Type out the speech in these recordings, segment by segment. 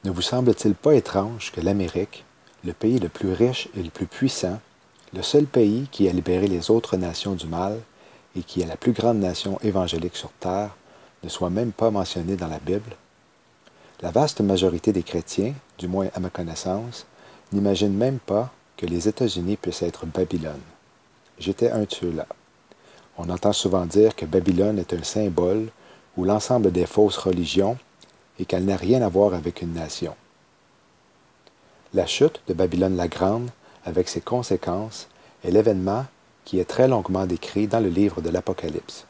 Ne vous semble-t-il pas étrange que l'Amérique, le pays le plus riche et le plus puissant, le seul pays qui a libéré les autres nations du mal et qui est la plus grande nation évangélique sur Terre, ne soit même pas mentionné dans la Bible? La vaste majorité des chrétiens, du moins à ma connaissance, n'imagine même pas que les États-Unis puissent être Babylone. J'étais un de ceux-là. On entend souvent dire que Babylone est un symbole ou l'ensemble des fausses religions et qu'elle n'a rien à voir avec une nation. La chute de Babylone la Grande, avec ses conséquences, est l'événement qui est très longuement décrit dans le livre de l'Apocalypse.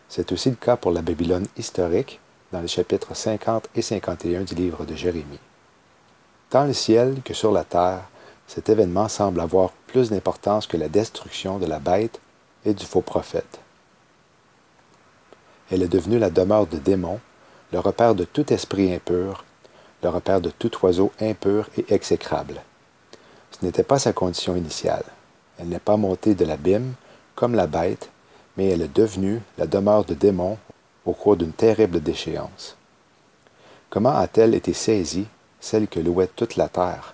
C'est aussi le cas pour la Babylone historique, dans les chapitres 50 et 51 du livre de Jérémie. Tant le ciel que sur la terre, cet événement semble avoir plus d'importance que la destruction de la bête et du faux prophète. Elle est devenue la demeure de démons, le repère de tout esprit impur, le repère de tout oiseau impur et exécrable. Ce n'était pas sa condition initiale. Elle n'est pas montée de l'abîme, comme la bête, mais elle est devenue la demeure de démons au cours d'une terrible déchéance. Comment a-t-elle été saisie, celle que louait toute la terre?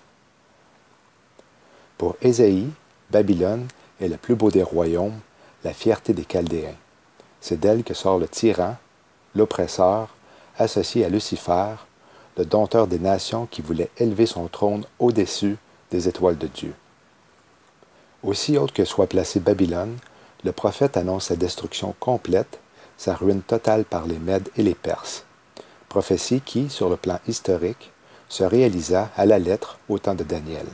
Pour Ésaïe, Babylone est le plus beau des royaumes, la fierté des Chaldéens. C'est d'elle que sort le tyran, l'oppresseur, associé à Lucifer, le dompteur des nations qui voulait élever son trône au-dessus des étoiles de Dieu. Aussi haute que soit placée Babylone, le prophète annonce sa destruction complète, sa ruine totale par les Mèdes et les Perses. Prophétie qui, sur le plan historique, se réalisa à la lettre au temps de Daniel.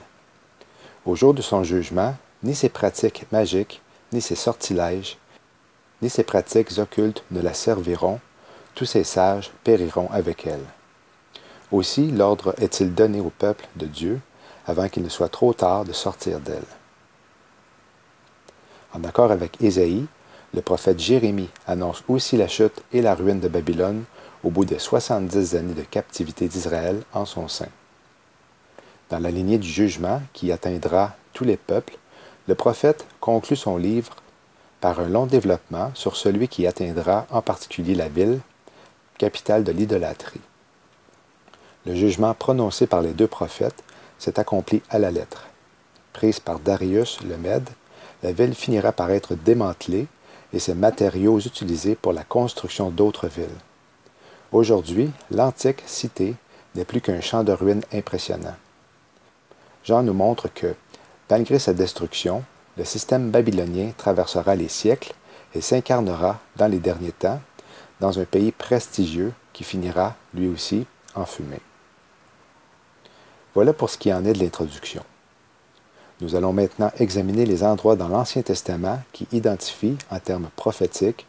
Au jour de son jugement, ni ses pratiques magiques, ni ses sortilèges, ni ses pratiques occultes ne la serviront, tous ses sages périront avec elle. Aussi l'ordre est-il donné au peuple de Dieu, avant qu'il ne soit trop tard de sortir d'elle. En accord avec Ésaïe, le prophète Jérémie annonce aussi la chute et la ruine de Babylone au bout de 70 années de captivité d'Israël en son sein. Dans la lignée du jugement qui atteindra tous les peuples, le prophète conclut son livre par un long développement sur celui qui atteindra en particulier la ville, capitale de l'idolâtrie. Le jugement prononcé par les deux prophètes s'est accompli à la lettre. Prise par Darius le Mède, la ville finira par être démantelée et ses matériaux utilisés pour la construction d'autres villes. Aujourd'hui, l'antique cité n'est plus qu'un champ de ruines impressionnant. Jean nous montre que, malgré sa destruction, le système babylonien traversera les siècles et s'incarnera dans les derniers temps, dans un pays prestigieux qui finira, lui aussi, en fumée. Voilà pour ce qui en est de l'introduction. Nous allons maintenant examiner les endroits dans l'Ancien Testament qui identifient, en termes prophétiques,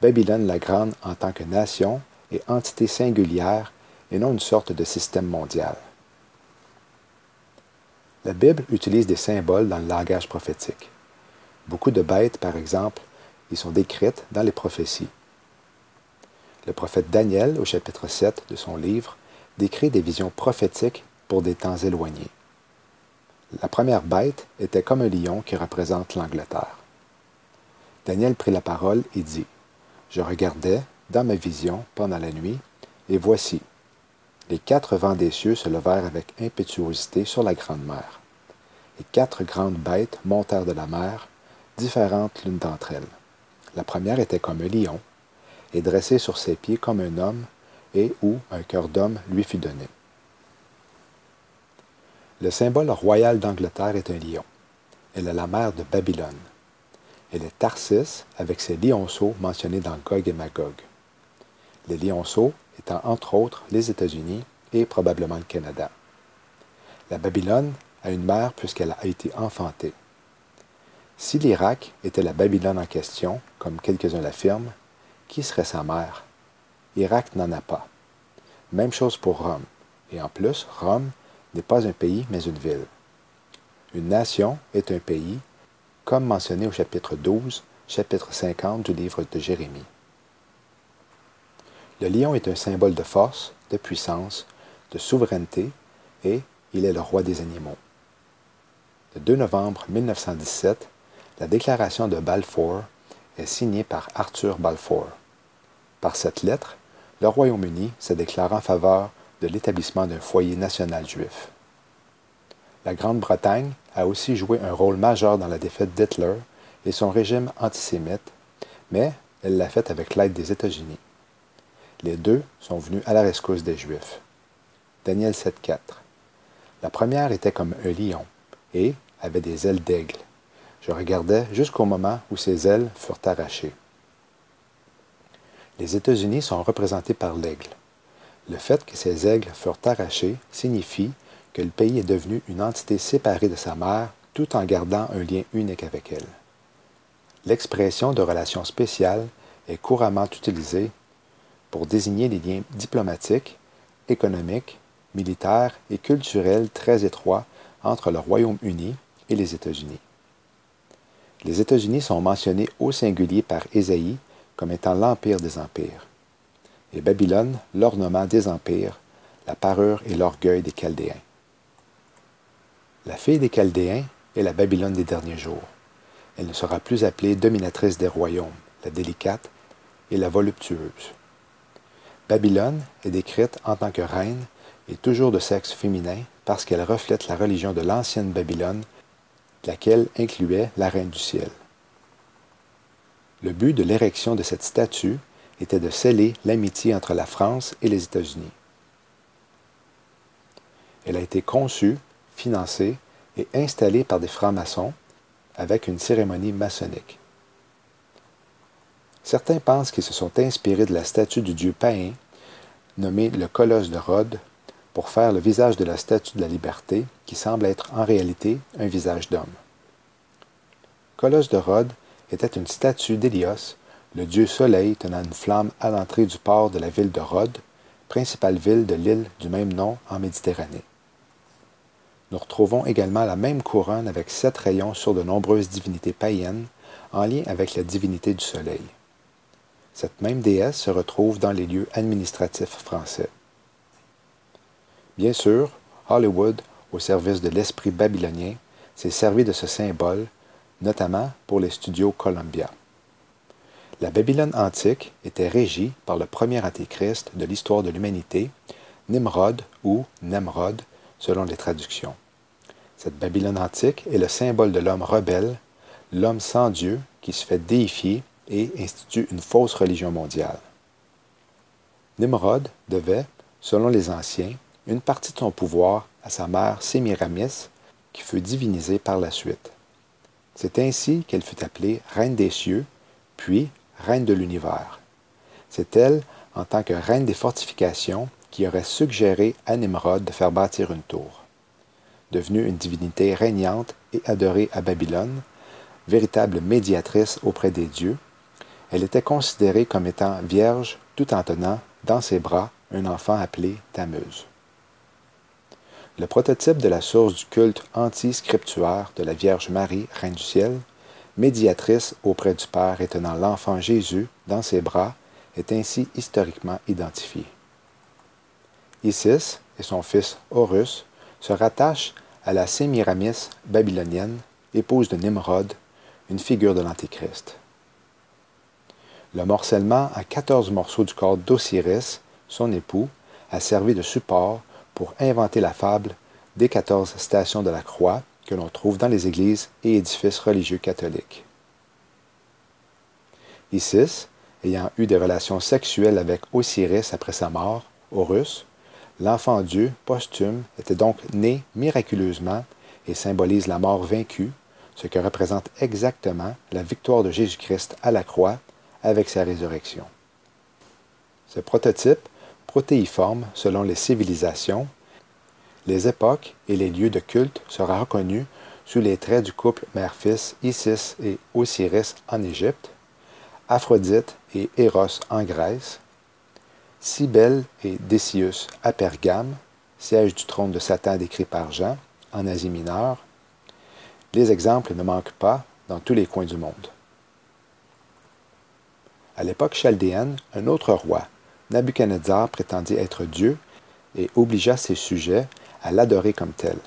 Babylone la Grande en tant que nation et entité singulière et non une sorte de système mondial. La Bible utilise des symboles dans le langage prophétique. Beaucoup de bêtes, par exemple, y sont décrites dans les prophéties. Le prophète Daniel, au chapitre 7 de son livre, décrit des visions prophétiques pour des temps éloignés. La première bête était comme un lion qui représente l'Angleterre. Daniel prit la parole et dit, « Je regardais, dans ma vision, pendant la nuit, et voici, les 4 vents des cieux se levèrent avec impétuosité sur la grande mer. Et 4 grandes bêtes montèrent de la mer, différentes l'une d'entre elles. La première était comme un lion, et dressée sur ses pieds comme un homme, et où un cœur d'homme lui fut donné. » Le symbole royal d'Angleterre est un lion. Elle est la mère de Babylone. Elle est Tarsis avec ses lionceaux mentionnés dans Gog et Magog. Les lionceaux étant entre autres les États-Unis et probablement le Canada. La Babylone a une mère puisqu'elle a été enfantée. Si l'Irak était la Babylone en question, comme quelques-uns l'affirment, qui serait sa mère? Irak n'en a pas. Même chose pour Rome. Et en plus, Rome n'est pas un pays, mais une ville. Une nation est un pays, comme mentionné au chapitre 12, chapitre 50 du livre de Jérémie. Le lion est un symbole de force, de puissance, de souveraineté, et il est le roi des animaux. Le 2 novembre 1917, la déclaration de Balfour est signée par Arthur Balfour. Par cette lettre, le Royaume-Uni se déclare en faveur de l'établissement d'un foyer national juif. La Grande-Bretagne a aussi joué un rôle majeur dans la défaite d'Hitler et son régime antisémite, mais elle l'a fait avec l'aide des États-Unis. Les deux sont venus à la rescousse des Juifs. Daniel 7,4. La première était comme un lion et avait des ailes d'aigle. Je regardais jusqu'au moment où ses ailes furent arrachées. Les États-Unis sont représentés par l'aigle. Le fait que ces aigles furent arrachés signifie que le pays est devenu une entité séparée de sa mère tout en gardant un lien unique avec elle. L'expression de relation spéciale est couramment utilisée pour désigner les liens diplomatiques, économiques, militaires et culturels très étroits entre le Royaume-Uni et les États-Unis. Les États-Unis sont mentionnés au singulier par Ésaïe comme étant l'empire des empires, et Babylone l'ornement des empires, la parure et l'orgueil des Chaldéens. La fille des Chaldéens est la Babylone des derniers jours. Elle ne sera plus appelée dominatrice des royaumes, la délicate et la voluptueuse. Babylone est décrite en tant que reine et toujours de sexe féminin parce qu'elle reflète la religion de l'ancienne Babylone, laquelle incluait la reine du ciel. Le but de l'érection de cette statue était de sceller l'amitié entre la France et les États-Unis. Elle a été conçue, financée et installée par des francs-maçons avec une cérémonie maçonnique. Certains pensent qu'ils se sont inspirés de la statue du dieu païen, nommée le Colosse de Rhodes, pour faire le visage de la statue de la liberté, qui semble être en réalité un visage d'homme. Colosse de Rhodes était une statue d'Hélios, le dieu soleil tenant une flamme à l'entrée du port de la ville de Rhodes, principale ville de l'île du même nom en Méditerranée. Nous retrouvons également la même couronne avec 7 rayons sur de nombreuses divinités païennes, en lien avec la divinité du soleil. Cette même déesse se retrouve dans les lieux administratifs français. Bien sûr, Hollywood, au service de l'esprit babylonien, s'est servi de ce symbole, notamment pour les studios Columbia. La Babylone antique était régie par le premier antéchrist de l'histoire de l'humanité, Nimrod ou Nemrod, selon les traductions. Cette Babylone antique est le symbole de l'homme rebelle, l'homme sans Dieu qui se fait déifier et institue une fausse religion mondiale. Nimrod devait, selon les anciens, une partie de son pouvoir à sa mère Sémiramis, qui fut divinisée par la suite. C'est ainsi qu'elle fut appelée Reine des cieux, puis Reine de l'univers. C'est elle, en tant que reine des fortifications, qui aurait suggéré à Nimrod de faire bâtir une tour. Devenue une divinité régnante et adorée à Babylone, véritable médiatrice auprès des dieux, elle était considérée comme étant vierge tout en tenant dans ses bras un enfant appelé Tammuz. Le prototype de la source du culte anti-scriptuaire de la Vierge Marie, Reine du ciel, médiatrice auprès du Père et tenant l'enfant Jésus dans ses bras, est ainsi historiquement identifié. Isis et son fils Horus se rattachent à la Sémiramis babylonienne, épouse de Nimrod, une figure de l'Antéchrist. Le morcellement à 14 morceaux du corps d'Osiris, son époux, a servi de support pour inventer la fable des 14 stations de la croix que l'on trouve dans les églises et édifices religieux catholiques. Isis, ayant eu des relations sexuelles avec Osiris après sa mort, Horus, l'enfant Dieu posthume était donc né miraculeusement et symbolise la mort vaincue, ce que représente exactement la victoire de Jésus-Christ à la croix avec sa résurrection. Ce prototype, protéiforme selon les civilisations, les époques et les lieux de culte sera reconnu sous les traits du couple mère-fils Isis et Osiris en Égypte, Aphrodite et Éros en Grèce, Cybèle et Décius à Pergame, siège du trône de Satan décrit par Jean, en Asie mineure. Les exemples ne manquent pas dans tous les coins du monde. À l'époque chaldéenne, un autre roi, Nabuchodonosor, prétendit être Dieu et obligea ses sujets à l'adorer comme tel.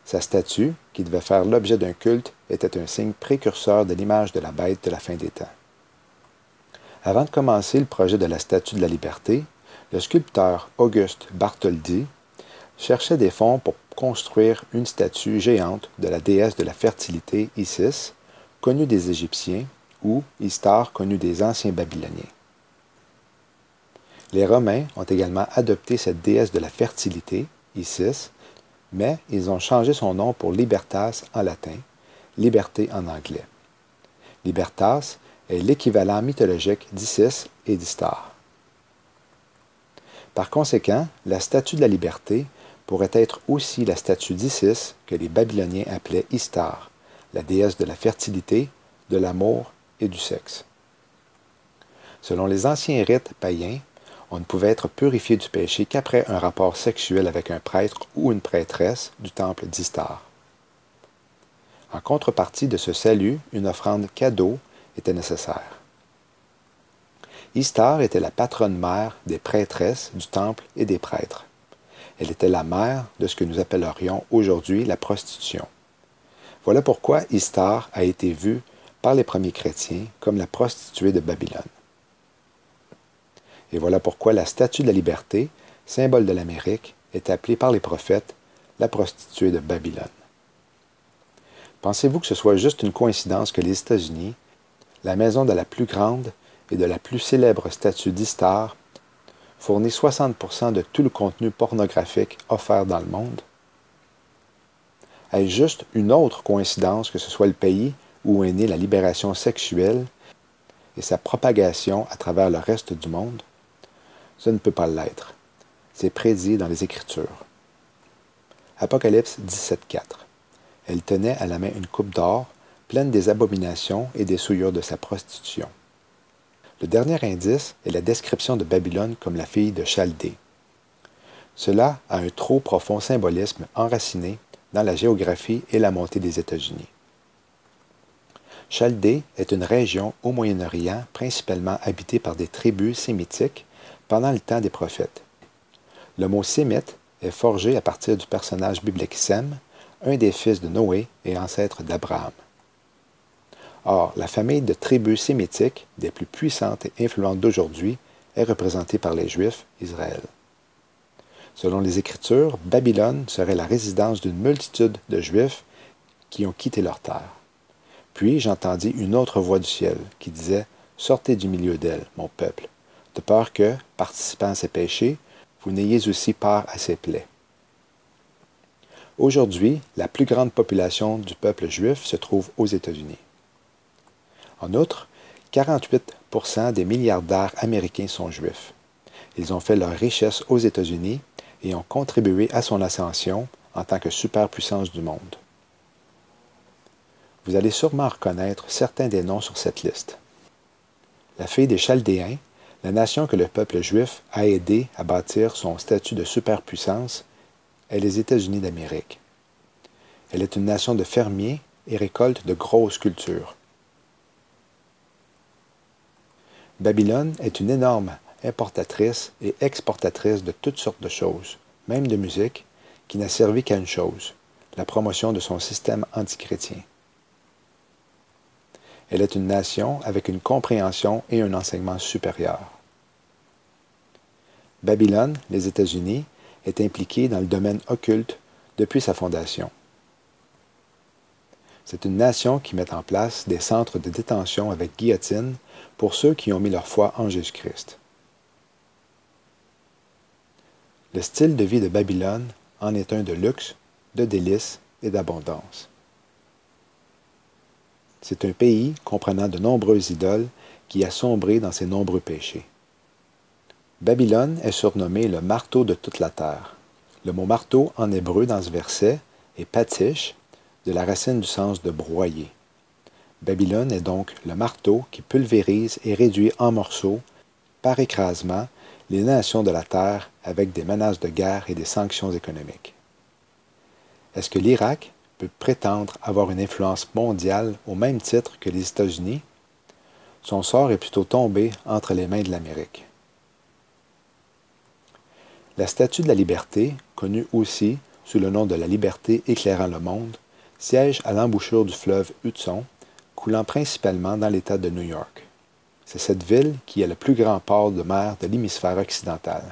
Sa statue, qui devait faire l'objet d'un culte, était un signe précurseur de l'image de la bête de la fin des temps. Avant de commencer le projet de la Statue de la Liberté, Le sculpteur Auguste Bartholdi cherchait des fonds pour construire une statue géante de la déesse de la fertilité Isis, connue des Égyptiens, ou Istar, connue des anciens Babyloniens. Les Romains ont également adopté cette déesse de la fertilité, Isis, mais ils ont changé son nom pour Libertas en latin, liberté en anglais. Libertas est l'équivalent mythologique d'Isis et d'Istar. Par conséquent, la statue de la liberté pourrait être aussi la statue d'Isis que les Babyloniens appelaient Istar, la déesse de la fertilité, de l'amour et du sexe. Selon les anciens rites païens, on ne pouvait être purifié du péché qu'après un rapport sexuel avec un prêtre ou une prêtresse du temple d'Istar. En contrepartie de ce salut, une offrande cadeau était nécessaire. Istar était la patronne mère des prêtresses du temple et des prêtres. Elle était la mère de ce que nous appellerions aujourd'hui la prostitution. Voilà pourquoi Istar a été vue par les premiers chrétiens comme la prostituée de Babylone. Et voilà pourquoi la statue de la liberté, symbole de l'Amérique, est appelée par les prophètes la prostituée de Babylone. Pensez-vous que ce soit juste une coïncidence que les États-Unis, la maison de la plus grande et de la plus célèbre statue d'Istar, fournit 60% de tout le contenu pornographique offert dans le monde? Est-ce juste une autre coïncidence que ce soit le pays où est née la libération sexuelle et sa propagation à travers le reste du monde? Ce ne peut pas l'être. C'est prédit dans les Écritures. Apocalypse 17.4. Elle tenait à la main une coupe d'or, pleine des abominations et des souillures de sa prostitution. Le dernier indice est la description de Babylone comme la fille de Chaldée. Cela a un trop profond symbolisme enraciné dans la géographie et la montée des États-Unis. Chaldée est une région au Moyen-Orient principalement habitée par des tribus sémitiques pendant le temps des prophètes. Le mot sémite est forgé à partir du personnage biblique Sem, un des fils de Noé et ancêtre d'Abraham. Or, la famille de tribus sémitiques, des plus puissantes et influentes d'aujourd'hui, est représentée par les Juifs, Israël. Selon les Écritures, Babylone serait la résidence d'une multitude de Juifs qui ont quitté leur terre. Puis j'entendis une autre voix du ciel qui disait « Sortez du milieu d'elle, mon peuple, de peur que, participant à ses péchés, vous n'ayez aussi part à ses plaies. » Aujourd'hui, la plus grande population du peuple juif se trouve aux États-Unis. En outre, 48% des milliardaires américains sont juifs. Ils ont fait leur richesse aux États-Unis et ont contribué à son ascension en tant que superpuissance du monde. Vous allez sûrement reconnaître certains des noms sur cette liste. La fille des Chaldéens, la nation que le peuple juif a aidé à bâtir son statut de superpuissance, est les États-Unis d'Amérique. Elle est une nation de fermiers et récolte de grosses cultures. Babylone est une énorme importatrice et exportatrice de toutes sortes de choses, même de musique, qui n'a servi qu'à une chose, la promotion de son système antichrétien. Elle est une nation avec une compréhension et un enseignement supérieur. Babylone, les États-Unis, est impliquée dans le domaine occulte depuis sa fondation. C'est une nation qui met en place des centres de détention avec guillotine pour ceux qui ont mis leur foi en Jésus-Christ. Le style de vie de Babylone en est un de luxe, de délices et d'abondance. C'est un pays comprenant de nombreuses idoles qui a sombré dans ses nombreux péchés. Babylone est surnommé le marteau de toute la terre. Le mot marteau en hébreu dans ce verset est patish, de la racine du sens de broyer. Babylone est donc le marteau qui pulvérise et réduit en morceaux, par écrasement, les nations de la terre avec des menaces de guerre et des sanctions économiques. Est-ce que l'Irak peut prétendre avoir une influence mondiale au même titre que les États-Unis? Son sort est plutôt tombé entre les mains de l'Amérique. La Statue de la Liberté, connue aussi sous le nom de la Liberté éclairant le monde, siège à l'embouchure du fleuve Hudson, coulant principalement dans l'État de New York. C'est cette ville qui est le plus grand port de mer de l'hémisphère occidental.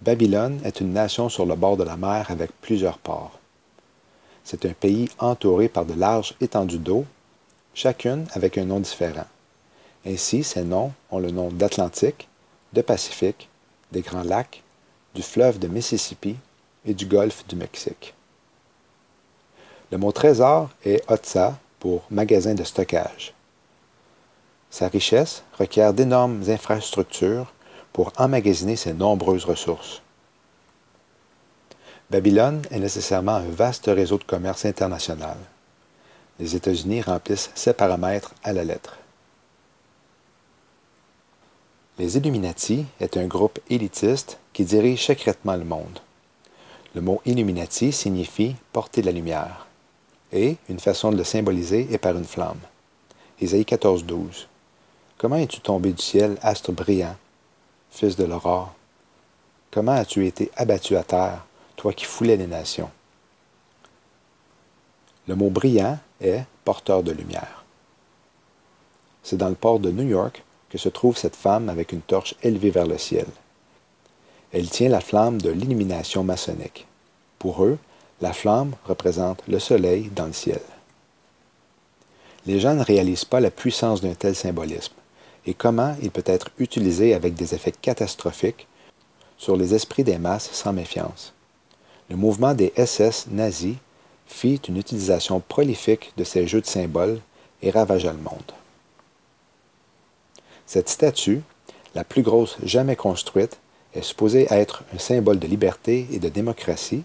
Babylone est une nation sur le bord de la mer avec plusieurs ports. C'est un pays entouré par de larges étendues d'eau, chacune avec un nom différent. Ainsi, ces noms ont le nom d'Atlantique, de Pacifique, des Grands Lacs, du fleuve de Mississippi et du golfe du Mexique. Le mot trésor est Otsa pour magasin de stockage. Sa richesse requiert d'énormes infrastructures pour emmagasiner ses nombreuses ressources. Babylone est nécessairement un vaste réseau de commerce international. Les États-Unis remplissent ces paramètres à la lettre. Les Illuminati est un groupe élitiste qui dirige secrètement le monde. Le mot Illuminati signifie « porter la lumière » et une façon de le symboliser est par une flamme. Ésaïe 14, 12. Comment es-tu tombé du ciel, astre brillant, fils de l'aurore? Comment as-tu été abattu à terre, toi qui foulais les nations? Le mot brillant est porteur de lumière. C'est dans le port de New York que se trouve cette femme avec une torche élevée vers le ciel. Elle tient la flamme de l'illumination maçonnique. Pour eux, la flamme représente le soleil dans le ciel. Les gens ne réalisent pas la puissance d'un tel symbolisme et comment il peut être utilisé avec des effets catastrophiques sur les esprits des masses sans méfiance. Le mouvement des SS nazis fit une utilisation prolifique de ces jeux de symboles et ravagea le monde. Cette statue, la plus grosse jamais construite, est supposée être un symbole de liberté et de démocratie,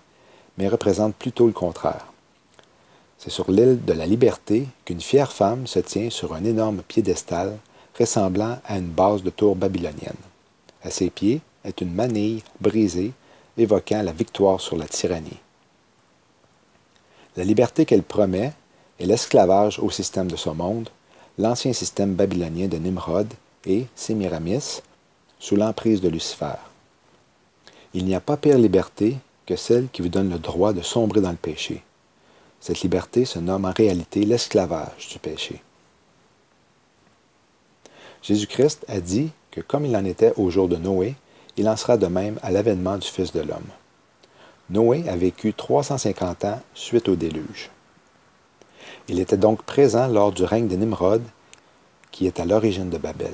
mais représente plutôt le contraire. C'est sur l'île de la Liberté qu'une fière femme se tient sur un énorme piédestal ressemblant à une base de tour babylonienne. À ses pieds est une manille brisée évoquant la victoire sur la tyrannie. La liberté qu'elle promet est l'esclavage au système de ce monde, l'ancien système babylonien de Nimrod et Sémiramis, sous l'emprise de Lucifer. Il n'y a pas pire liberté que celle qui vous donne le droit de sombrer dans le péché. Cette liberté se nomme en réalité l'esclavage du péché. Jésus-Christ a dit que comme il en était au jour de Noé, il en sera de même à l'avènement du Fils de l'homme. Noé a vécu 350 ans suite au déluge. Il était donc présent lors du règne de Nimrod, qui est à l'origine de Babel.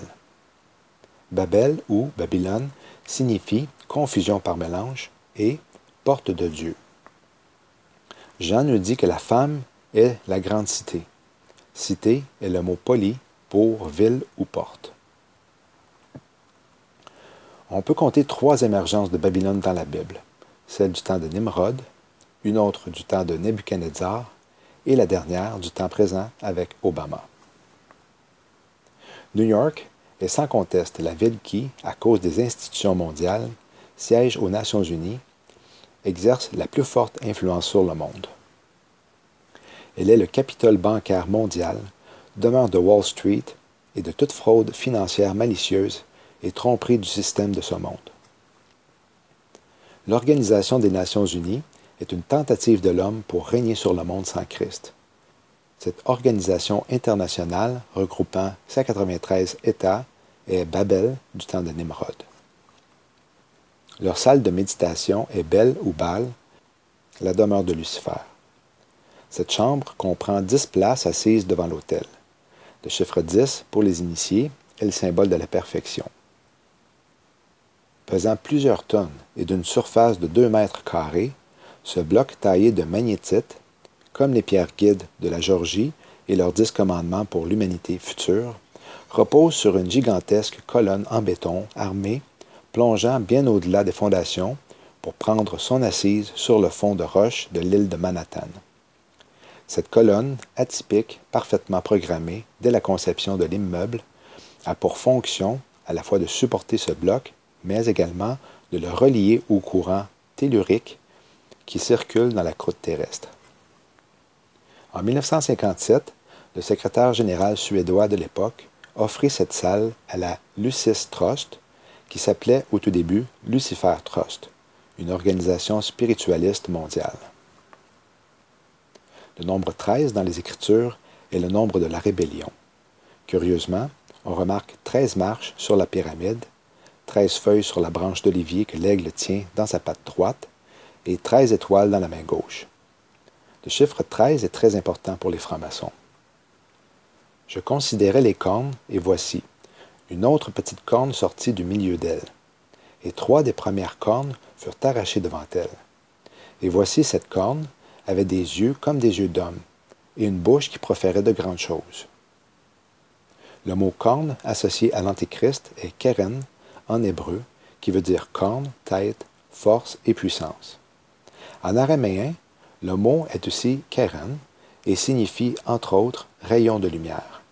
Babel ou Babylone signifie confusion par mélange et porte de Dieu. Jean nous dit que la femme est la grande cité. Cité est le mot poli pour ville ou porte. On peut compter 3 émergences de Babylone dans la Bible, celle du temps de Nimrod, une autre du temps de Nebuchadnezzar et la dernière du temps présent avec Obama. New York est sans conteste la ville qui, à cause des institutions mondiales, siège aux Nations Unies, exerce la plus forte influence sur le monde. Elle est le capitole bancaire mondial, demeure de Wall Street et de toute fraude financière malicieuse et tromperie du système de ce monde. L'Organisation des Nations Unies est une tentative de l'homme pour régner sur le monde sans Christ. Cette organisation internationale, regroupant 193 États, est Babel du temps de Nimrod. Leur salle de méditation est Bel ou Baal, la demeure de Lucifer. Cette chambre comprend 10 places assises devant l'autel. Le chiffre 10, pour les initiés, est le symbole de la perfection. Pesant plusieurs tonnes et d'une surface de 2 mètres carrés, ce bloc taillé de magnétite, comme les pierres guides de la Géorgie et leurs 10 commandements pour l'humanité future, repose sur une gigantesque colonne en béton armée, plongeant bien au-delà des fondations pour prendre son assise sur le fond de roche de l'île de Manhattan. Cette colonne, atypique, parfaitement programmée dès la conception de l'immeuble, a pour fonction à la fois de supporter ce bloc, mais également de le relier au courant tellurique qui circule dans la croûte terrestre. En 1957, le secrétaire général suédois de l'époque offrit cette salle à la Lucis Trust, qui s'appelait au tout début Lucifer Trust, une organisation spiritualiste mondiale. Le nombre 13 dans les Écritures est le nombre de la rébellion. Curieusement, on remarque 13 marches sur la pyramide, 13 feuilles sur la branche d'olivier que l'aigle tient dans sa patte droite et 13 étoiles dans la main gauche. Le chiffre 13 est très important pour les francs-maçons. Je considérais les cornes, et voici, une autre petite corne sortit du milieu d'elle. Et 3 des premières cornes furent arrachées devant elle. Et voici cette corne avait des yeux comme des yeux d'homme, et une bouche qui proférait de grandes choses. Le mot corne associé à l'Antéchrist est keren en hébreu, qui veut dire corne, tête, force et puissance. En araméen, le mot est aussi keren et signifie entre autres rayon de lumière.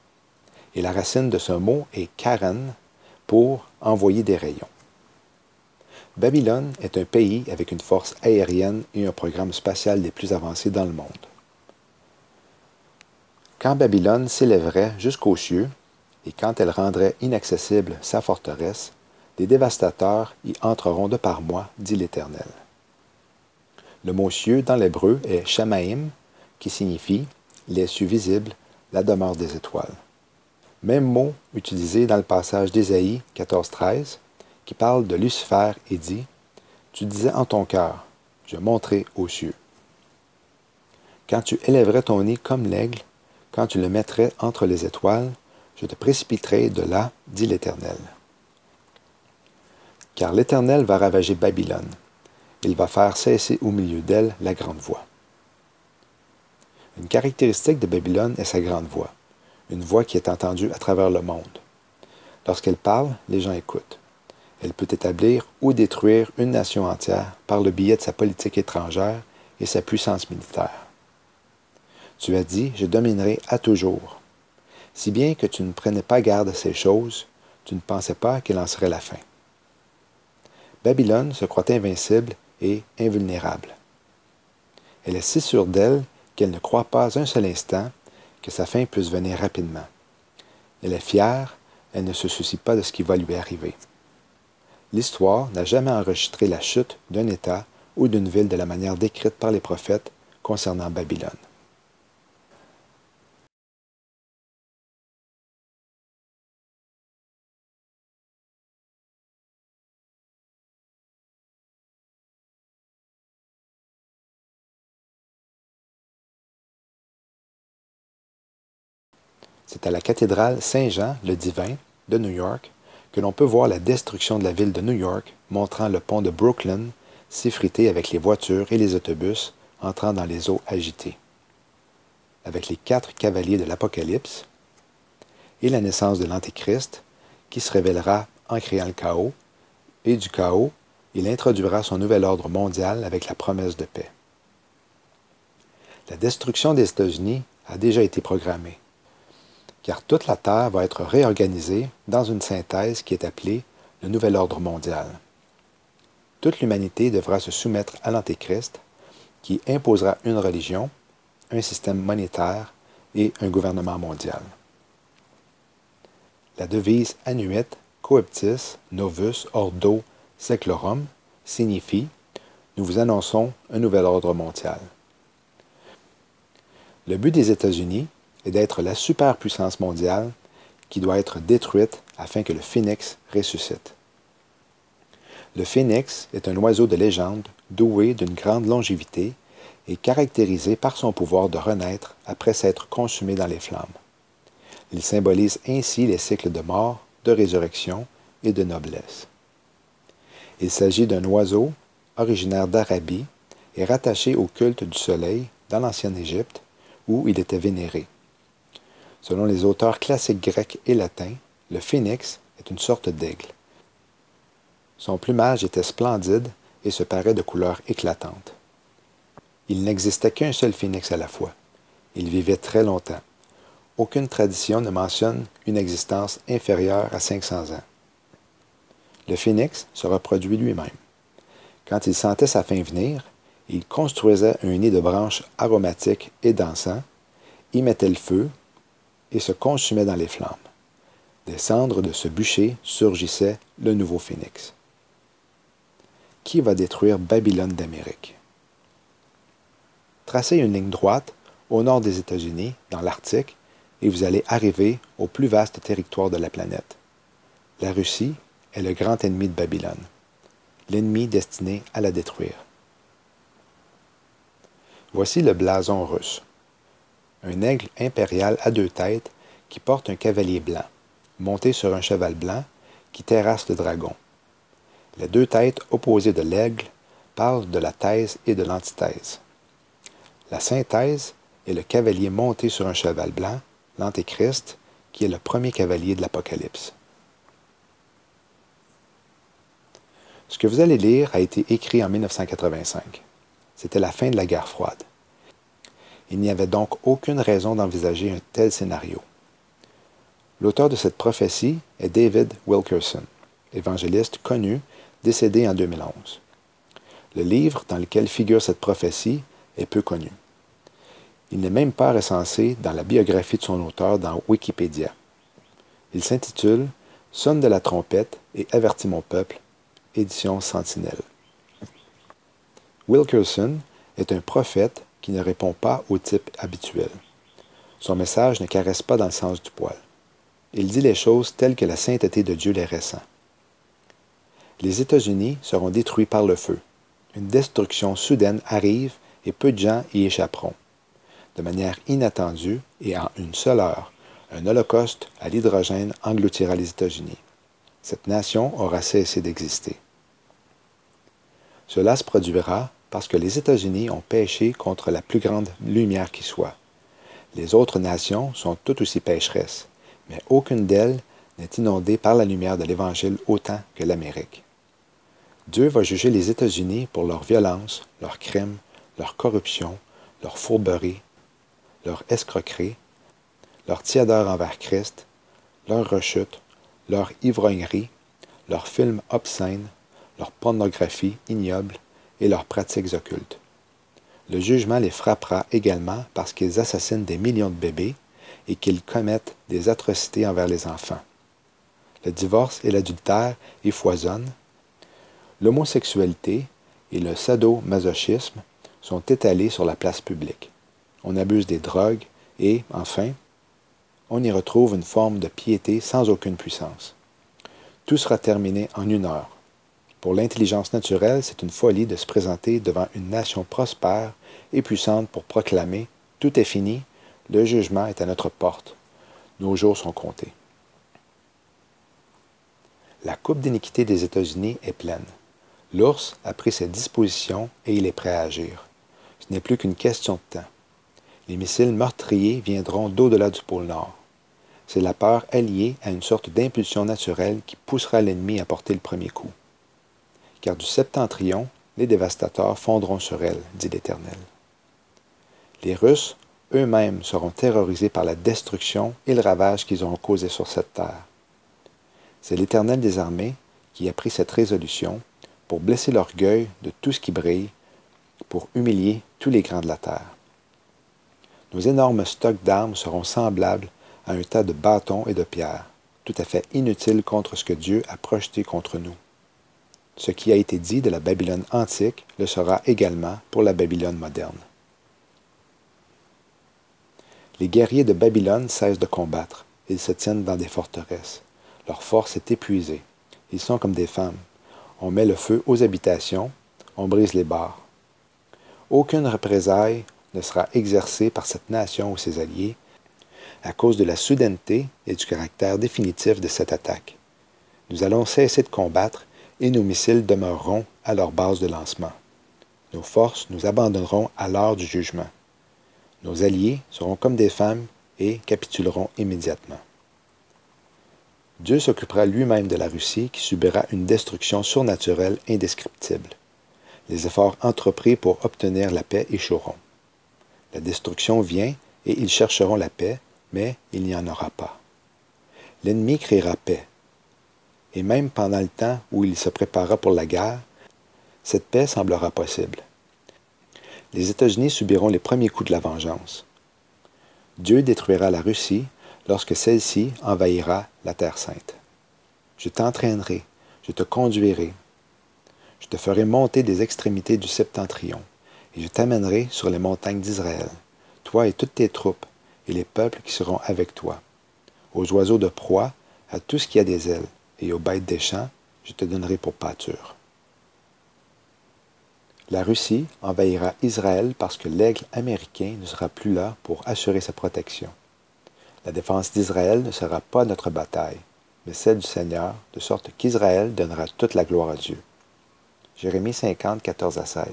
Et la racine de ce mot est karen pour envoyer des rayons. Babylone est un pays avec une force aérienne et un programme spatial des plus avancés dans le monde. Quand Babylone s'élèverait jusqu'aux cieux, et quand elle rendrait inaccessible sa forteresse, des dévastateurs y entreront de par moi, dit l'Éternel. Le mot cieux dans l'hébreu est shamaïm, qui signifie les cieux visibles, la demeure des étoiles. Même mot utilisé dans le passage d'Ésaïe 14,13, qui parle de Lucifer et dit « Tu disais en ton cœur, je monterai aux cieux. » Quand tu élèverais ton nez comme l'aigle, quand tu le mettrais entre les étoiles, je te précipiterai de là, dit l'Éternel. Car l'Éternel va ravager Babylone. Il va faire cesser au milieu d'elle la grande voix. Une caractéristique de Babylone est sa grande voix, une voix qui est entendue à travers le monde. Lorsqu'elle parle, les gens écoutent. Elle peut établir ou détruire une nation entière par le biais de sa politique étrangère et sa puissance militaire. Tu as dit, je dominerai à toujours. Si bien que tu ne prenais pas garde à ces choses, tu ne pensais pas qu'elle en serait la fin. Babylone se croit invincible et invulnérable. Elle est si sûre d'elle qu'elle ne croit pas un seul instant que sa fin puisse venir rapidement. Elle est fière, elle ne se soucie pas de ce qui va lui arriver. L'histoire n'a jamais enregistré la chute d'un État ou d'une ville de la manière décrite par les prophètes concernant Babylone. C'est à la cathédrale Saint-Jean, le Divin, de New York, que l'on peut voir la destruction de la ville de New York, montrant le pont de Brooklyn s'effriter avec les voitures et les autobus entrant dans les eaux agitées. Avec les 4 cavaliers de l'Apocalypse, et la naissance de l'Antéchrist, qui se révélera en créant le chaos, et du chaos, il introduira son nouvel ordre mondial avec la promesse de paix. La destruction des États-Unis a déjà été programmée, car toute la Terre va être réorganisée dans une synthèse qui est appelée le nouvel ordre mondial. Toute l'humanité devra se soumettre à l'Antéchrist, qui imposera une religion, un système monétaire et un gouvernement mondial. La devise Annuit Coeptis Novus Ordo Seclorum signifie « Nous vous annonçons un nouvel ordre mondial ». Le but des États-Unis est d'être la superpuissance mondiale qui doit être détruite afin que le phénix ressuscite. Le phénix est un oiseau de légende doué d'une grande longévité et caractérisé par son pouvoir de renaître après s'être consumé dans les flammes. Il symbolise ainsi les cycles de mort, de résurrection et de noblesse. Il s'agit d'un oiseau originaire d'Arabie et rattaché au culte du soleil dans l'ancienne Égypte où il était vénéré. Selon les auteurs classiques grecs et latins, le phénix est une sorte d'aigle. Son plumage était splendide et se parait de couleurs éclatantes. Il n'existait qu'un seul phénix à la fois. Il vivait très longtemps. Aucune tradition ne mentionne une existence inférieure à 500 ans. Le phénix se reproduit lui-même. Quand il sentait sa fin venir, il construisait un nid de branches aromatiques et d'encens, y mettait le feu et se consumait dans les flammes. Des cendres de ce bûcher surgissait le nouveau phénix. Qui va détruire Babylone d'Amérique? Tracez une ligne droite au nord des États-Unis, dans l'Arctique, et vous allez arriver au plus vaste territoire de la planète. La Russie est le grand ennemi de Babylone, l'ennemi destiné à la détruire. Voici le blason russe. Un aigle impérial à 2 têtes qui porte un cavalier blanc, monté sur un cheval blanc qui terrasse le dragon. Les 2 têtes opposées de l'aigle parlent de la thèse et de l'antithèse. La synthèse est le cavalier monté sur un cheval blanc, l'Antéchrist, qui est le premier cavalier de l'Apocalypse. Ce que vous allez lire a été écrit en 1985. C'était la fin de la guerre froide. Il n'y avait donc aucune raison d'envisager un tel scénario. L'auteur de cette prophétie est David Wilkerson, évangéliste connu, décédé en 2011. Le livre dans lequel figure cette prophétie est peu connu. Il n'est même pas recensé dans la biographie de son auteur dans Wikipédia. Il s'intitule « Sonne de la trompette et avertis mon peuple », édition Sentinelle. Wilkerson est un prophète qui ne répond pas au type habituel. Son message ne caresse pas dans le sens du poil. Il dit les choses telles que la sainteté de Dieu les ressent. Les États-Unis seront détruits par le feu. Une destruction soudaine arrive et peu de gens y échapperont. De manière inattendue et en une seule heure, un holocauste à l'hydrogène engloutira les États-Unis. Cette nation aura cessé d'exister. Cela se produira parce que les États-Unis ont péché contre la plus grande lumière qui soit. Les autres nations sont toutes aussi pécheresses, mais aucune d'elles n'est inondée par la lumière de l'Évangile autant que l'Amérique. Dieu va juger les États-Unis pour leur violence, leurs crimes, leur corruption, leur fourberie, leur escroquerie, leur tiédeur envers Christ, leur rechute, leur ivrognerie, leurs films obscènes, leur pornographie ignoble et leurs pratiques occultes. Le jugement les frappera également parce qu'ils assassinent des millions de bébés et qu'ils commettent des atrocités envers les enfants. Le divorce et l'adultère y foisonnent. L'homosexualité et le sadomasochisme sont étalés sur la place publique. On abuse des drogues et, enfin, on y retrouve une forme de piété sans aucune puissance. Tout sera terminé en 1 heure. Pour l'intelligence naturelle, c'est une folie de se présenter devant une nation prospère et puissante pour proclamer « Tout est fini, le jugement est à notre porte. Nos jours sont comptés. » La coupe d'iniquité des États-Unis est pleine. L'ours a pris ses dispositions et il est prêt à agir. Ce n'est plus qu'une question de temps. Les missiles meurtriers viendront d'au-delà du pôle Nord. C'est la peur alliée à une sorte d'impulsion naturelle qui poussera l'ennemi à porter le premier coup. Car du septentrion, les dévastateurs fondront sur elle, dit l'Éternel. Les Russes, eux-mêmes, seront terrorisés par la destruction et le ravage qu'ils auront causé sur cette terre. C'est l'Éternel des armées qui a pris cette résolution pour blesser l'orgueil de tout ce qui brille, pour humilier tous les grands de la terre. Nos énormes stocks d'armes seront semblables à un tas de bâtons et de pierres, tout à fait inutiles contre ce que Dieu a projeté contre nous. Ce qui a été dit de la Babylone antique le sera également pour la Babylone moderne. Les guerriers de Babylone cessent de combattre. Ils se tiennent dans des forteresses. Leur force est épuisée. Ils sont comme des femmes. On met le feu aux habitations, on brise les barres. Aucune représaille ne sera exercée par cette nation ou ses alliés à cause de la soudaineté et du caractère définitif de cette attaque. Nous allons cesser de combattre et nos missiles demeureront à leur base de lancement. Nos forces nous abandonneront à l'heure du jugement. Nos alliés seront comme des femmes et capituleront immédiatement. Dieu s'occupera lui-même de la Russie qui subira une destruction surnaturelle indescriptible. Les efforts entrepris pour obtenir la paix échoueront. La destruction vient et ils chercheront la paix, mais il n'y en aura pas. L'ennemi criera paix. Et même pendant le temps où il se préparera pour la guerre, cette paix semblera possible. Les États-Unis subiront les premiers coups de la vengeance. Dieu détruira la Russie lorsque celle-ci envahira la Terre sainte. Je t'entraînerai, je te conduirai. Je te ferai monter des extrémités du septentrion, et je t'amènerai sur les montagnes d'Israël, toi et toutes tes troupes, et les peuples qui seront avec toi, aux oiseaux de proie, à tout ce qui a des ailes, et aux bêtes des champs, je te donnerai pour pâture. La Russie envahira Israël parce que l'aigle américain ne sera plus là pour assurer sa protection. La défense d'Israël ne sera pas notre bataille, mais celle du Seigneur, de sorte qu'Israël donnera toute la gloire à Dieu. Jérémie 50, 14 à 16.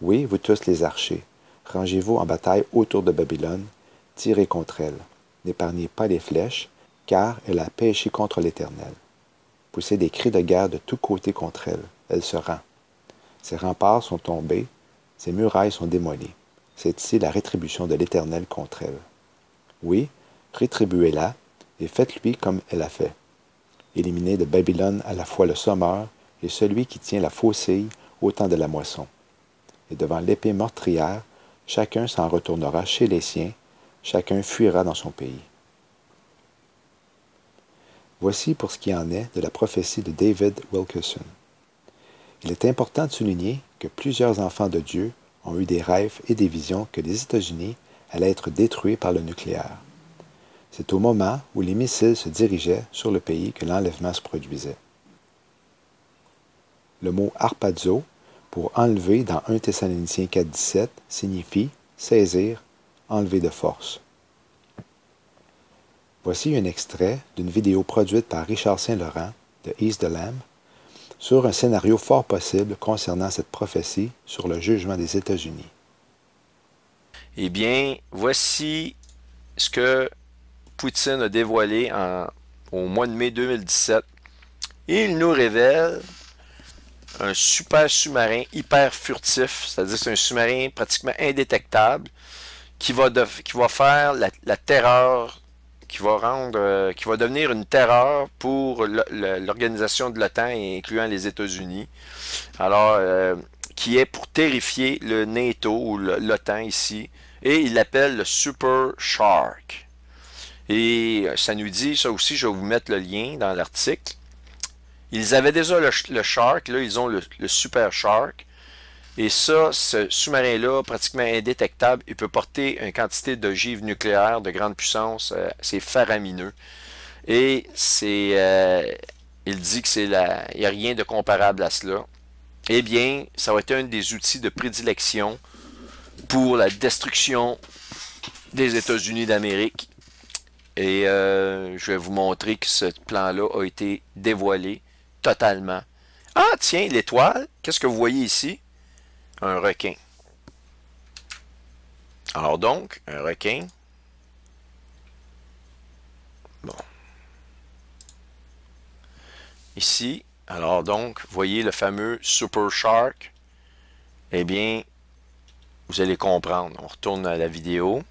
Oui, vous tous les archers, rangez-vous en bataille autour de Babylone, tirez contre elle. N'épargnez pas les flèches, car elle a péché contre l'Éternel. Poussez des cris de guerre de tous côtés contre elle. Elle se rend. Ses remparts sont tombés, ses murailles sont démolies. C'est ici la rétribution de l'Éternel contre elle. Oui, rétribuez-la, et faites-lui comme elle a fait. Éliminez de Babylone à la fois le sommeur et celui qui tient la faucille au temps de la moisson. Et devant l'épée meurtrière, chacun s'en retournera chez les siens, chacun fuira dans son pays. Voici pour ce qui en est de la prophétie de David Wilkerson. Il est important de souligner que plusieurs enfants de Dieu ont eu des rêves et des visions que les États-Unis allaient être détruits par le nucléaire. C'est au moment où les missiles se dirigeaient sur le pays que l'enlèvement se produisait. Le mot harpazo, pour enlever dans 1 Thessaloniciens 4,17, signifie saisir, enlever de force. Voici un extrait d'une vidéo produite par Richard Saint-Laurent de East the Lamb sur un scénario fort possible concernant cette prophétie sur le jugement des États-Unis. Eh bien, voici ce que Poutine a dévoilé au mois de mai 2017. Il nous révèle un super sous-marin hyper furtif, c'est-à-dire c'est un sous-marin pratiquement indétectable qui va faire la terreur, qui va devenir une terreur pour l'organisation de l'OTAN, incluant les États-Unis. Alors, qui est pour terrifier le NATO ou l'OTAN ici, et il l'appelle le Super Shark. Et ça nous dit, ça aussi, je vais vous mettre le lien dans l'article. Ils avaient déjà le Shark, là, ils ont le Super Shark. Et ça, ce sous-marin-là, pratiquement indétectable, il peut porter une quantité d'ogives nucléaires de grande puissance. C'est faramineux. Et il dit que il n'y a rien de comparable à cela. Eh bien, ça va être un des outils de prédilection pour la destruction des États-Unis d'Amérique. Et je vais vous montrer que ce plan-là a été dévoilé totalement. Ah, tiens, l'étoile, qu'est-ce que vous voyez ici? Un requin. Alors donc, un requin. Bon. Ici, alors donc, voyez le fameux Super Shark. Eh bien, vous allez comprendre. On retourne à la vidéo.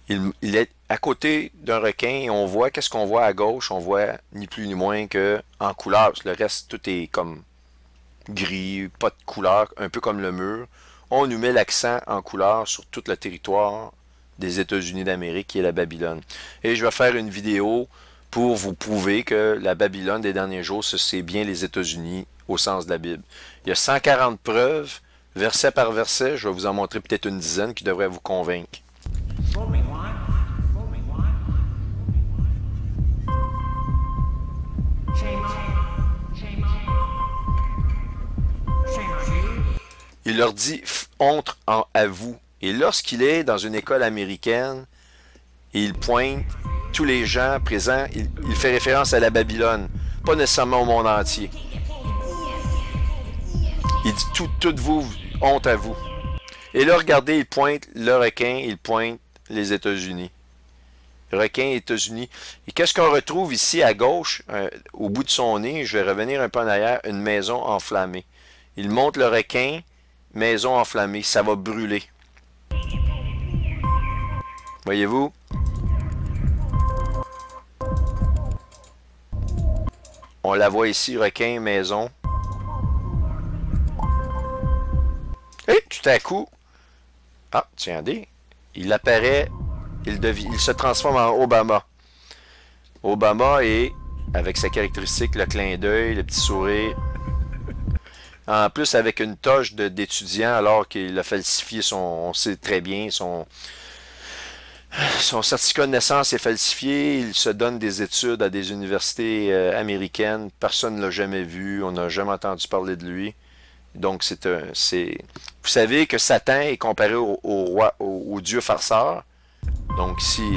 Il est à côté d'un requin et on voit, qu'est-ce qu'on voit à gauche? On voit ni plus ni moins que en couleur. Parce que le reste, tout est comme gris, pas de couleur, un peu comme le mur. On nous met l'accent en couleur sur tout le territoire des États-Unis d'Amérique, qui est la Babylone. Et je vais faire une vidéo pour vous prouver que la Babylone des derniers jours, c'est bien les États-Unis au sens de la Bible. Il y a 140 preuves, verset par verset. Je vais vous en montrer peut-être une dizaine qui devraient vous convaincre. Il leur dit honte à vous. Et lorsqu'il est dans une école américaine, il pointe tous les gens présents, il fait référence à la Babylone, pas nécessairement au monde entier. Il dit toutes vous, honte à vous. Et là, regardez, il pointe le requin, il pointe les États-Unis. Requin, États-Unis. Et qu'est-ce qu'on retrouve ici à gauche, au bout de son nez, je vais revenir un peu en arrière, une maison enflammée. Il montre le requin, maison enflammée, ça va brûler. Voyez-vous? On la voit ici, requin, maison. Et tout à coup, ah, tiens, il apparaît, il se transforme en Obama. Obama est, avec sa caractéristique, le clin d'œil, le petit sourire. En plus, avec une toge d'étudiant, alors qu'il a falsifié on sait très bien, Son certificat de naissance est falsifié. Il se donne des études à des universités américaines. Personne ne l'a jamais vu. On n'a jamais entendu parler de lui. Donc, vous savez que Satan est comparé au roi, au dieu farceur. Donc, ici,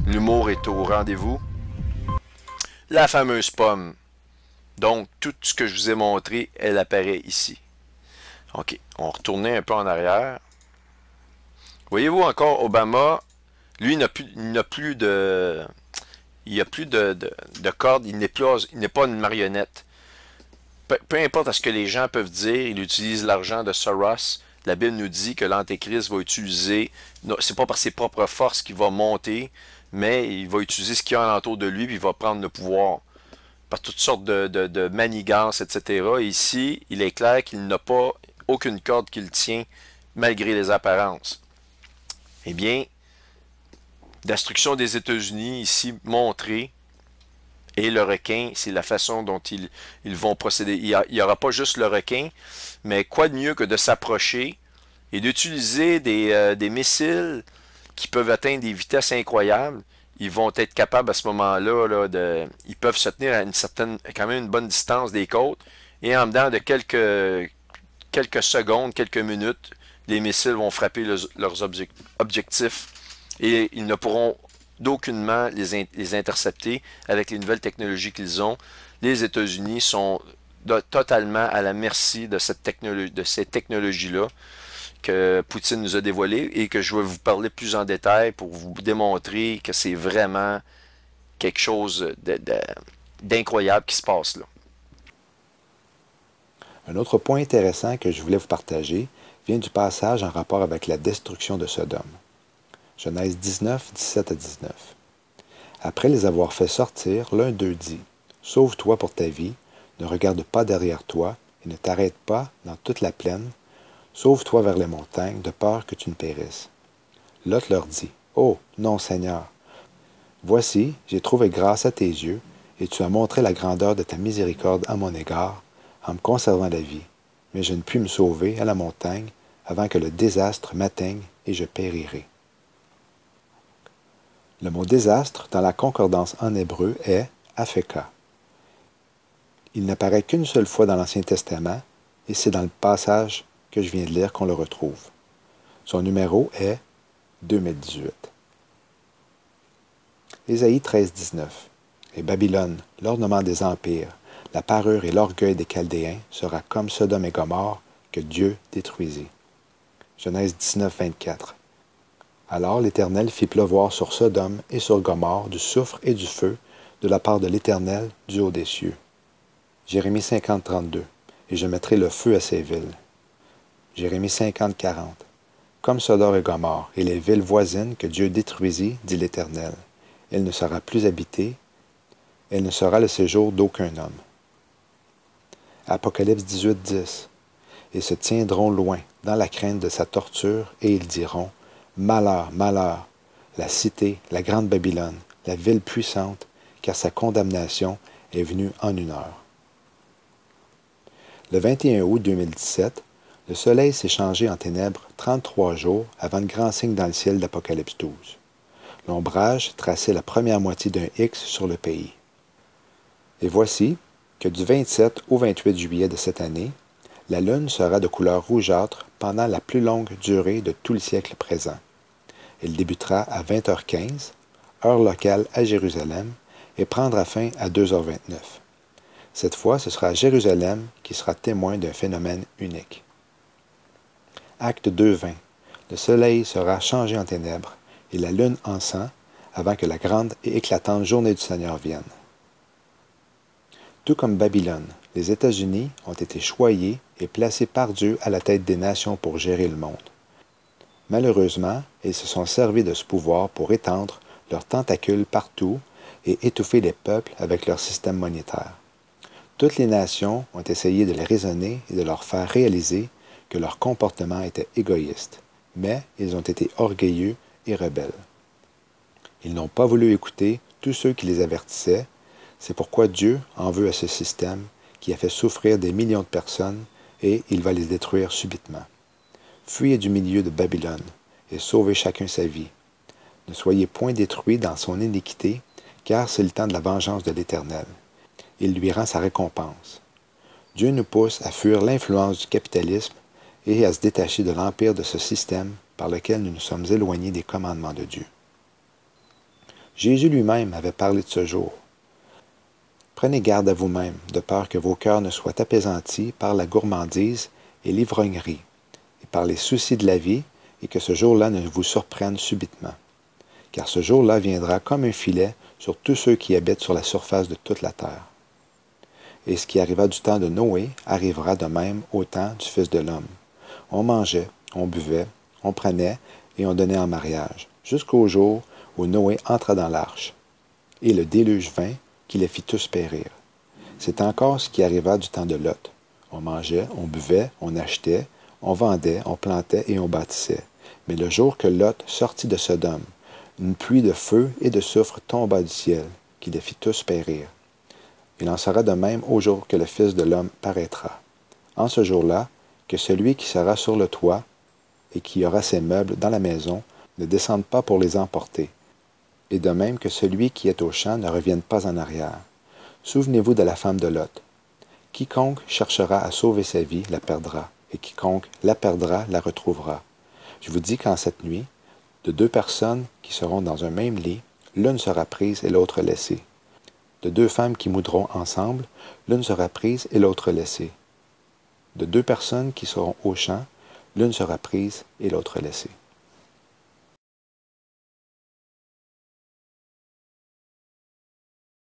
l'humour est au rendez-vous. La fameuse pomme. Donc, tout ce que je vous ai montré, elle apparaît ici. OK, on retournait un peu en arrière. Voyez-vous encore, Obama, lui, il n'a plus de... Il n'y a plus de corde, il n'est pas une marionnette. Peu importe ce que les gens peuvent dire, il utilise l'argent de Soros. La Bible nous dit que l'Antéchrist va utiliser, c'est pas par ses propres forces qu'il va monter, mais il va utiliser ce qu'il y a alentour de lui, puis il va prendre le pouvoir par toutes sortes de manigances, etc. Et ici, il est clair qu'il n'a pas aucune corde qui le tient, malgré les apparences. Eh bien, l'instruction des États-Unis, ici montrée, et le requin, c'est la façon dont ils vont procéder. Il n'y aura pas juste le requin, mais quoi de mieux que de s'approcher et d'utiliser des missiles qui peuvent atteindre des vitesses incroyables. Ils vont être capables à ce moment-là, ils peuvent se tenir à quand même une bonne distance des côtes, et en dedans de quelques secondes, quelques minutes, les missiles vont frapper leurs objectifs et ils ne pourront d'aucunement les intercepter avec les nouvelles technologies qu'ils ont. Les États-Unis sont totalement à la merci de ces technologies-là que Poutine nous a dévoilées et que je vais vous parler plus en détail pour vous démontrer que c'est vraiment quelque chose d'incroyable qui se passe là. Un autre point intéressant que je voulais vous partager vient du passage en rapport avec la destruction de Sodome. Genèse 19, 17 à 19. Après les avoir fait sortir, l'un d'eux dit, « Sauve-toi pour ta vie, ne regarde pas derrière toi, et ne t'arrête pas dans toute la plaine. Sauve-toi vers les montagnes, de peur que tu ne périsses. » Lot leur dit, « Oh, non, Seigneur. Voici, j'ai trouvé grâce à tes yeux, et tu as montré la grandeur de ta miséricorde à mon égard, en me conservant la vie. Mais je ne puis me sauver à la montagne, avant que le désastre m'atteigne, et je périrai. » Le mot désastre dans la concordance en hébreu est Afeka. Il n'apparaît qu'une seule fois dans l'Ancien Testament, et c'est dans le passage que je viens de lire qu'on le retrouve. Son numéro est 2018. Ésaïe 13, 19. Et Babylone, l'ornement des empires, la parure et l'orgueil des Chaldéens sera comme Sodome et Gomorrhe que Dieu détruisit. Genèse 19, 24. Alors l'Éternel fit pleuvoir sur Sodome et sur Gomorrhe du soufre et du feu de la part de l'Éternel du haut des cieux. Jérémie 50, 32. Et je mettrai le feu à ces villes. Jérémie 50, 40. Comme Sodome et Gomorrhe et les villes voisines que Dieu détruisit, dit l'Éternel. Elle ne sera plus habitée, elle ne sera le séjour d'aucun homme. Apocalypse 18, 10. Et se tiendront loin, dans la crainte de sa torture, et ils diront, Malheur, malheur, la cité, la grande Babylone, la ville puissante, car sa condamnation est venue en une heure. Le 21 août 2017, le soleil s'est changé en ténèbres 33 jours avant le grand signe dans le ciel d'Apocalypse 12. L'ombrage traçait la première moitié d'un X sur le pays. Et voici que du 27 au 28 juillet de cette année, la lune sera de couleur rougeâtre pendant la plus longue durée de tout le siècle présent. Elle débutera à 20h15, heure locale à Jérusalem, et prendra fin à 2h29. Cette fois, ce sera Jérusalem qui sera témoin d'un phénomène unique. Acte 2.20. Le soleil sera changé en ténèbres, et la lune en sang, avant que la grande et éclatante journée du Seigneur vienne. Tout comme Babylone, les États-Unis ont été choyés et placés par Dieu à la tête des nations pour gérer le monde. Malheureusement, ils se sont servis de ce pouvoir pour étendre leurs tentacules partout et étouffer les peuples avec leur système monétaire. Toutes les nations ont essayé de les raisonner et de leur faire réaliser que leur comportement était égoïste, mais ils ont été orgueilleux et rebelles. Ils n'ont pas voulu écouter tous ceux qui les avertissaient. C'est pourquoi Dieu en veut à ce système qui a fait souffrir des millions de personnes et il va les détruire subitement. Fuyez du milieu de Babylone et sauvez chacun sa vie. Ne soyez point détruits dans son iniquité, car c'est le temps de la vengeance de l'Éternel. Il lui rend sa récompense. Dieu nous pousse à fuir l'influence du capitalisme et à se détacher de l'empire de ce système par lequel nous nous sommes éloignés des commandements de Dieu. Jésus lui-même avait parlé de ce jour. Prenez garde à vous-même, de peur que vos cœurs ne soient apaisantis par la gourmandise et l'ivrognerie, et par les soucis de la vie, et que ce jour-là ne vous surprenne subitement. Car ce jour-là viendra comme un filet sur tous ceux qui habitent sur la surface de toute la terre. Et ce qui arriva du temps de Noé arrivera de même au temps du Fils de l'homme. On mangeait, on buvait, on prenait et on donnait en mariage, jusqu'au jour où Noé entra dans l'arche. Et le déluge vint, qui les fit tous périr. C'est encore ce qui arriva du temps de Lot. On mangeait, on buvait, on achetait, on vendait, on plantait et on bâtissait. Mais le jour que Lot sortit de Sodome, une pluie de feu et de soufre tomba du ciel, qui les fit tous périr. Il en sera de même au jour que le Fils de l'homme paraîtra. En ce jour-là, que celui qui sera sur le toit et qui aura ses meubles dans la maison ne descende pas pour les emporter, et de même que celui qui est au champ ne revienne pas en arrière. Souvenez-vous de la femme de Lot. Quiconque cherchera à sauver sa vie la perdra, et quiconque la perdra la retrouvera. Je vous dis qu'en cette nuit, de deux personnes qui seront dans un même lit, l'une sera prise et l'autre laissée. De deux femmes qui moudront ensemble, l'une sera prise et l'autre laissée. De deux personnes qui seront au champ, l'une sera prise et l'autre laissée.